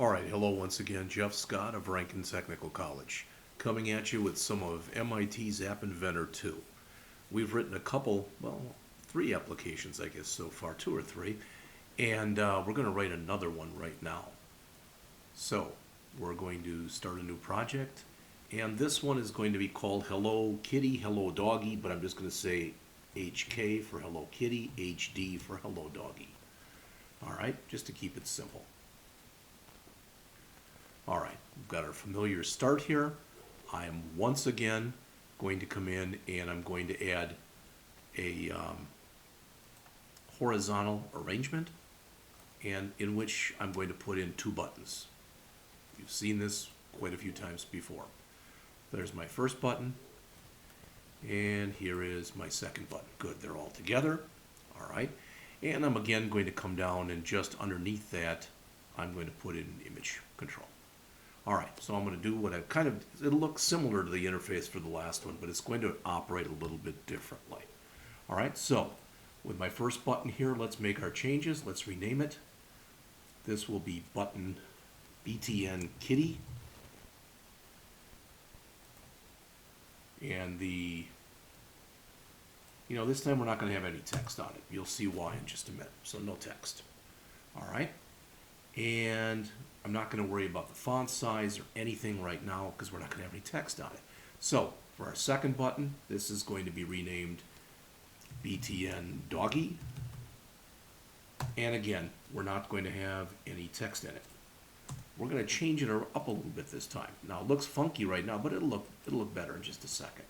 All right, hello once again, Jeff Scott of Rankin Technical College, coming at you with some of MIT's AppInventor2. We've written a couple, well, 3 applications, I guess, so far, 2 or 3, and we're going to write another one right now. So, we're going to start a new project, and this one is going to be called Hello Kitty, Hello Doggy, but I'm just going to say HK for Hello Kitty, HD for Hello Doggy. All right, just to keep it simple. All right, we've got our familiar start here. I am once again going to come in and I'm going to add a horizontal arrangement, and in which I'm going to put in 2 buttons. You've seen this quite a few times before. There's my first button, and here is my second button. Good, they're all together. All right, and I'm again going to come down, and just underneath that I'm going to put in image control. All right, so I'm going to do what I it'll look similar to the interface for the last one, but it's going to operate a little bit differently. All right, so with my first button here, let's make our changes. Let's rename it. This will be button BTN Kitty. And this time we're not going to have any text on it. You'll see why in just a minute. So no text. All right. And I'm not going to worry about the font size or anything right now because we're not going to have any text on it. So for our second button, this is going to be renamed BTN Doggy. And again, we're not going to have any text in it. We're going to change it up a little bit this time. Now it looks funky right now, but it'll look better in just a second.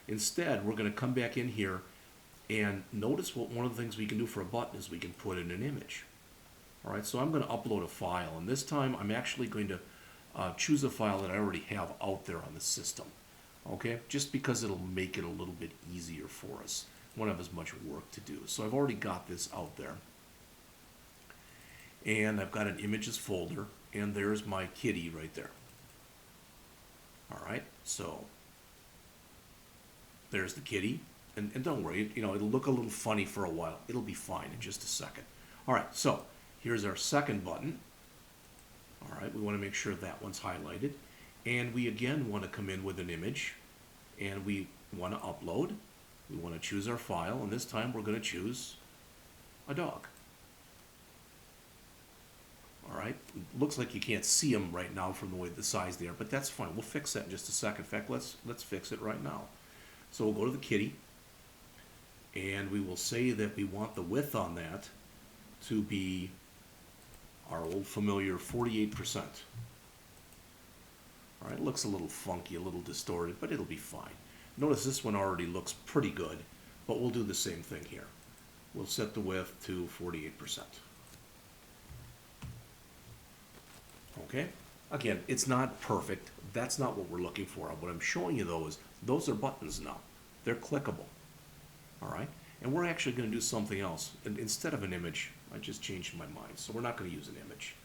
Instead, we're going to come back in here and notice what one of the things we can do for a button is we can put in an image. All right, so I'm going to upload a file, and this time I'm actually going to choose a file that I already have out there on the system. Okay, just because it'll make it a little bit easier for us. Won't have as much work to do. So I've already got this out there, and I've got an images folder, and there's my kitty right there. All right, so there's the kitty, and don't worry, it'll look a little funny for a while. It'll be fine in just a second. All right, so here's our second button. All right, we want to make sure that one's highlighted. And we again want to come in with an image, and we want to upload. We want to choose our file, and this time we're going to choose a dog. All right, looks like you can't see them right now from the way the size they are, but that's fine. We'll fix that in just a second. In fact, let's fix it right now. So we'll go to the kitty, and we will say that we want the width on that to be our old familiar 48%. All right, it looks a little funky, a little distorted, but it'll be fine. Notice this one already looks pretty good, but we'll do the same thing here. We'll set the width to 48%. Okay? Again, it's not perfect. That's not what we're looking for. What I'm showing you, though, is those are buttons now. They're clickable. All right? And we're actually going to do something else. And instead of an image, I just changed my mind. So we're not going to use an image.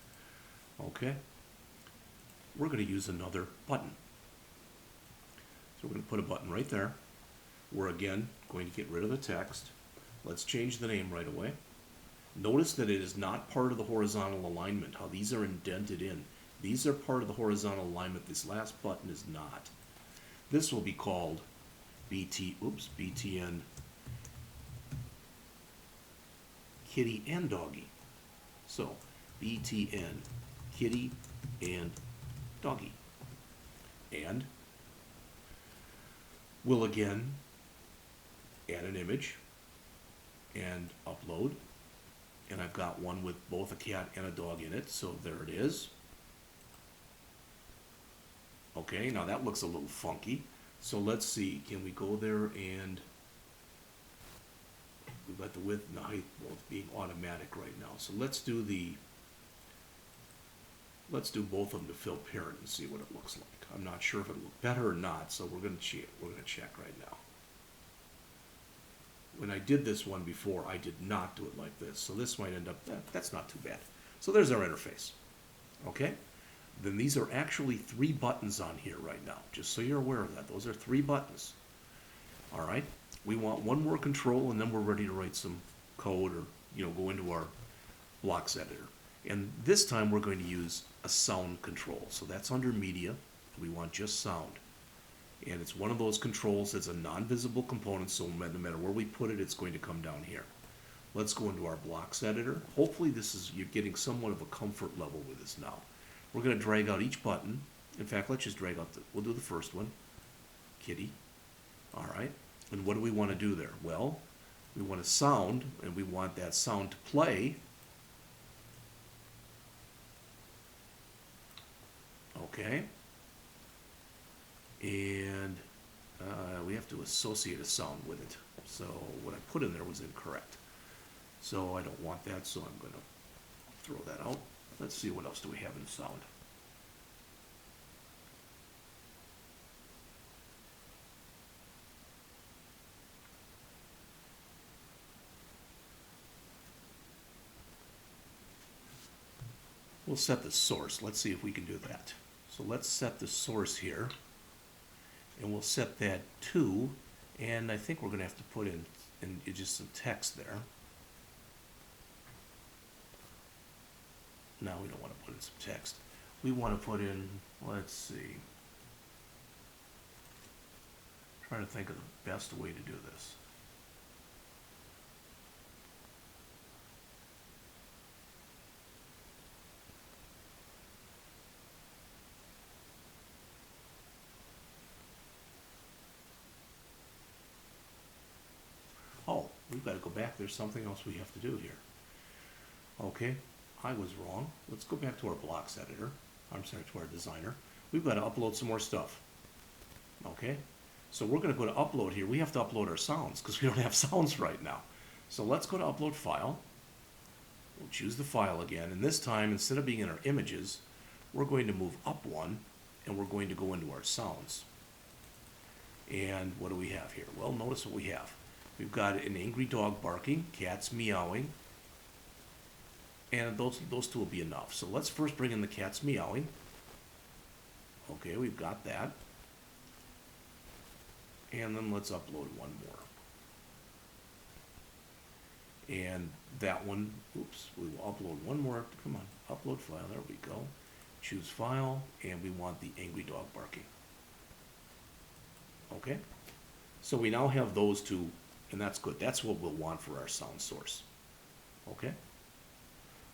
Okay? We're going to use another button. So we're going to put a button right there. We're again going to get rid of the text. Let's change the name right away. Notice that it is not part of the horizontal alignment, how these are indented in. These are part of the horizontal alignment. This last button is not. This will be called BTN Kitty and Doggy. So BTN Kitty and Doggy. And we'll again add an image and upload. And I've got one with both a cat and a dog in it, so there it is. Okay, now that looks a little funky. So let's see, can we go there and we've got the width and the height both being automatic right now. So let's do both of them to fill parent and see what it looks like. I'm not sure if it'll look better or not, so we're gonna check right now. When I did this one before, I did not do it like this. So this might end up, that's not too bad. So there's our interface. Okay? Then these are actually 3 buttons on here right now, just so you're aware of that. Those are 3 buttons. All right? We want one more control, and then we're ready to write some code or go into our blocks editor. And this time we're going to use a sound control. So that's under media. We want just sound. And it's one of those controls that's a non-visible component, so no matter where we put it, it's going to come down here. Let's go into our blocks editor. Hopefully you're getting somewhat of a comfort level with this now. We're going to drag out each button. In fact, let's just drag out, we'll do the first one, kitty. All right, and what do we want to do there? Well, we want a sound, and we want that sound to play. Okay. And we have to associate a sound with it. So what I put in there was incorrect. So I don't want that, so I'm going to throw that out. Let's see, what else do we have in sound? We'll set the source. Let's see if we can do that. So let's set the source here. And we'll set that to, and I think we're going to have to put in just some text there. No, we don't want to put in some text. We want to put in, let's see. Trying to think of the best way to do this. Oh, we've got to go back. There's something else we have to do here. Okay, I was wrong. Let's go back to our blocks editor. I'm sorry, to our designer. We've got to upload some more stuff. Okay, so we're going to go to upload here. We have to upload our sounds because we don't have sounds right now. So let's go to upload file. We'll choose the file again. And this time, instead of being in our images, we're going to move up one and we're going to go into our sounds. And what do we have here? Well, notice what we have. We've got an angry dog barking, cats meowing, and those two will be enough. So let's first bring in the cats meowing. Okay, we've got that. And then let's upload one more. And that one, oops, we will upload one more. Come on, upload file, there we go. Choose file, and we want the angry dog barking. Okay, so we now have those two. And that's good. That's what we'll want for our sound source. Okay?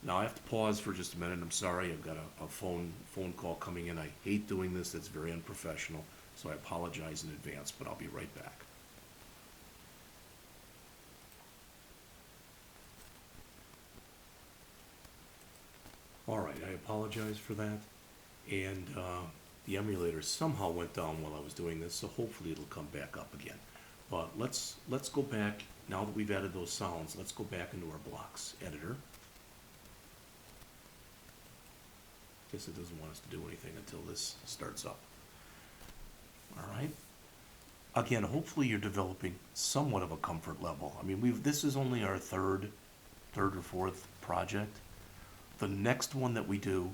Now I have to pause for just a minute. I'm sorry. I've got a phone call coming in. I hate doing this. That's very unprofessional. So I apologize in advance, but I'll be right back. All right. I apologize for that. And the emulator somehow went down while I was doing this, so hopefully it'll come back up again. But let's go back, now that we've added those sounds, let's go back into our blocks editor. Guess it doesn't want us to do anything until this starts up. All right. Again, hopefully you're developing somewhat of a comfort level. I mean, this is only our third or fourth project. The next one that we do,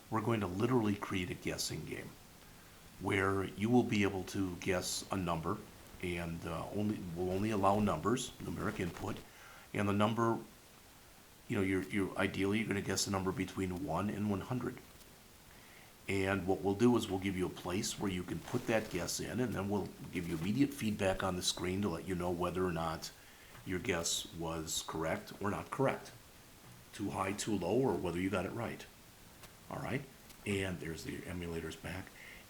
we're going to literally create a guessing game where you will be able to guess a number. And we'll only allow numbers, numeric input, and the number, you know, you're ideally you're going to guess a number between 1 and 100. And what we'll do is we'll give you a place where you can put that guess in, and then we'll give you immediate feedback on the screen to let you know whether or not your guess was correct or not correct, too high, too low, or whether you got it right. All right, and there's the emulators back.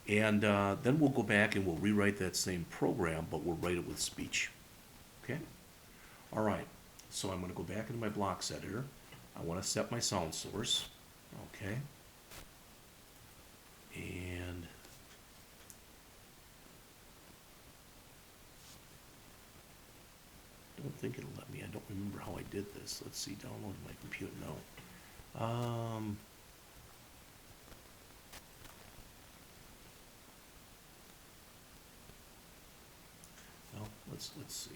And then we'll go back and we'll rewrite that same program, but we'll write it with speech. Okay? All right. So I'm going to go back into my blocks editor. I want to set my sound source. Okay? And I don't think it'll let me. I don't remember how I did this. Let's see. Download my computer. No. Well, let's see.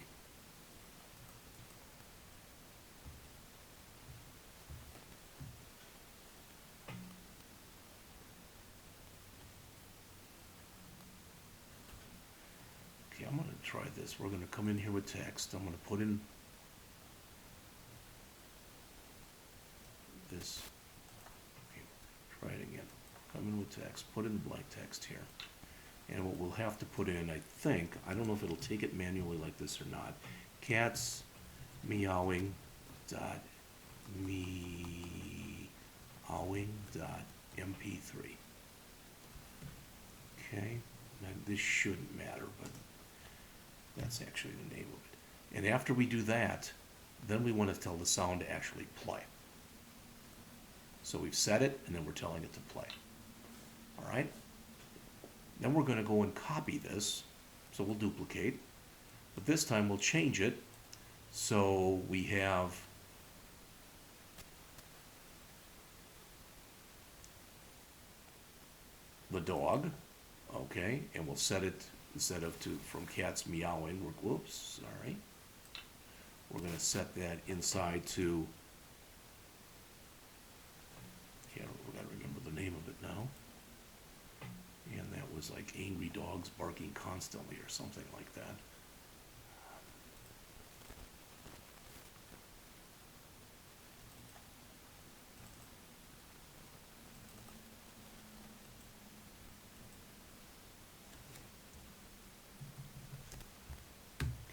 Okay, I'm going to try this. We're going to come in here with text. I'm going to put in this. Okay, try it again. come in with text, put in blank text here. And what we'll have to put in, I think, I don't know if it'll take it manually like this or not, cats meowing dot meowing dot mp3. Okay, now this shouldn't matter, but that's actually the name of it. And after we do that, then we want to tell the sound to actually play. So we've set it, and then we're telling it to play. All right? Then we're going to go and copy this. So we'll duplicate. But this time we'll change it. So we have the dog. Okay, and we'll set it, instead of from cats meowing, whoops, sorry. We're going to set that inside to, we gotta remember the name of it now. And that was like angry dogs barking constantly or something like that.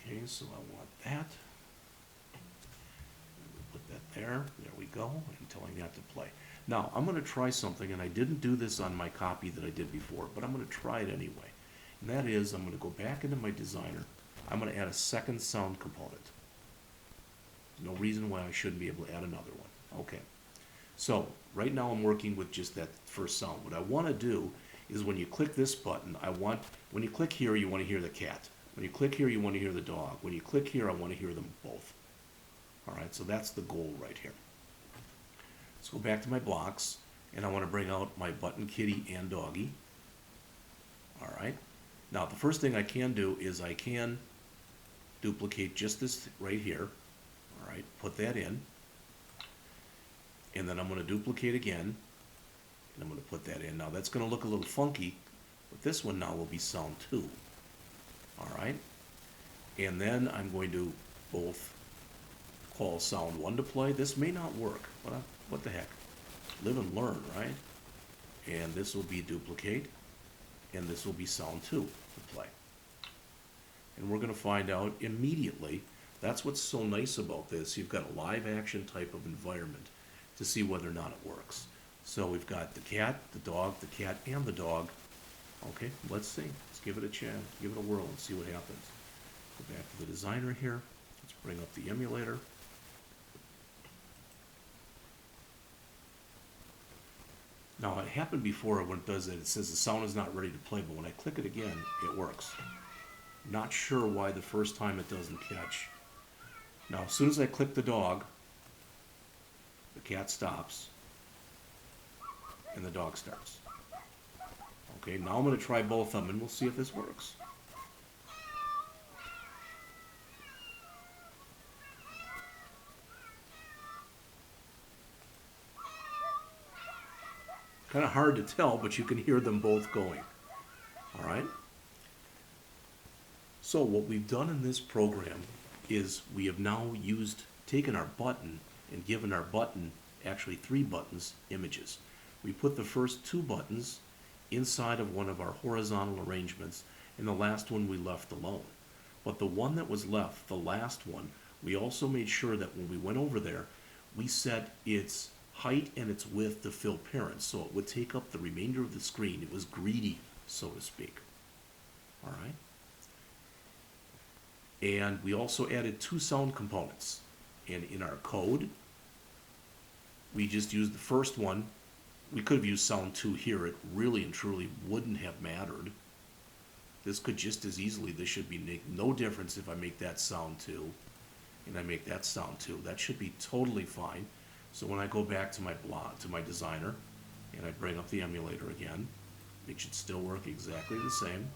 Okay, so I want that. Put that there. There we go. I'm telling that to play. Now, I'm going to try something, and I didn't do this on my copy that I did before, but I'm going to try it anyway. And that is, I'm going to go back into my designer. I'm going to add a second sound component. There's no reason why I shouldn't be able to add another one. Okay. So, right now I'm working with just that first sound. What I want to do is when you click this button, when you click here, you want to hear the cat. When you click here, you want to hear the dog. When you click here, I want to hear them both. All right, so that's the goal right here. Let's go back to my blocks, and I want to bring out my button kitty and doggy. All right. Now, the first thing I can do is I can duplicate just this right here. All right, put that in. And then I'm going to duplicate again, and I'm going to put that in. Now, that's going to look a little funky, but this one now will be sound 2. All right. And then I'm going to both call sound 1 to play. This may not work, but what the heck? Live and learn, right? And this will be duplicate, and this will be sound 2 to play. And we're going to find out immediately. That's what's so nice about this. You've got a live action type of environment to see whether or not it works. So we've got the cat, the dog, the cat, and the dog. Okay, let's see. Let's give it a chance, give it a whirl and see what happens. Go back to the designer here. Let's bring up the emulator. Now, it happened before when it does it. It says the sound is not ready to play, but when I click it again, it works. Not sure why the first time it doesn't catch. Now, as soon as I click the dog, the cat stops, and the dog starts. Okay, now I'm going to try both of them, and we'll see if this works. Kind of hard to tell, but you can hear them both going. All right? So what we've done in this program is we have now taken our button and given our button, actually 3 buttons, images. We put the first 2 buttons inside of one of our horizontal arrangements, and the last one we left alone. But the one that was left, the last one, we also made sure that when we went over there, we set its height and its width to fill parents, so it would take up the remainder of the screen. It was greedy, so to speak. All right? And we also added 2 sound components. And in our code, we just used the first one. We could have used sound 2 here. It really and truly wouldn't have mattered. This could just as easily, this should be no difference if I make that sound 2 and I make that sound 2. That should be totally fine. So when I go back to my designer and I bring up the emulator again, it should still work exactly the same.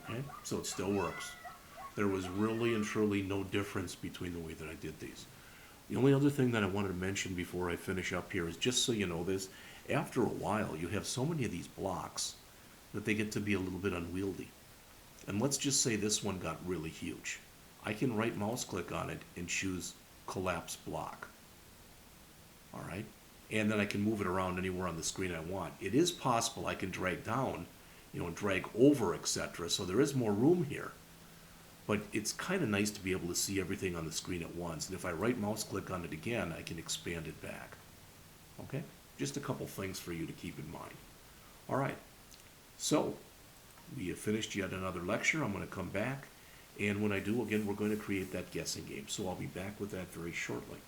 Okay, so it still works. There was really and truly no difference between the way that I did these. The only other thing that I wanted to mention before I finish up here is, just so you know this, after a while you have so many of these blocks that they get to be a little bit unwieldy. And let's just say this one got really huge. I can right mouse click on it and choose collapse block. All right. And then I can move it around anywhere on the screen I want. It is possible I can drag down, drag over, etc. So there is more room here. But it's kind of nice to be able to see everything on the screen at once. And if I right mouse click on it again, I can expand it back. Okay? Just a couple things for you to keep in mind. All right. So we have finished yet another lecture. I'm going to come back. And when I do, again, we're going to create that guessing game. So I'll be back with that very shortly.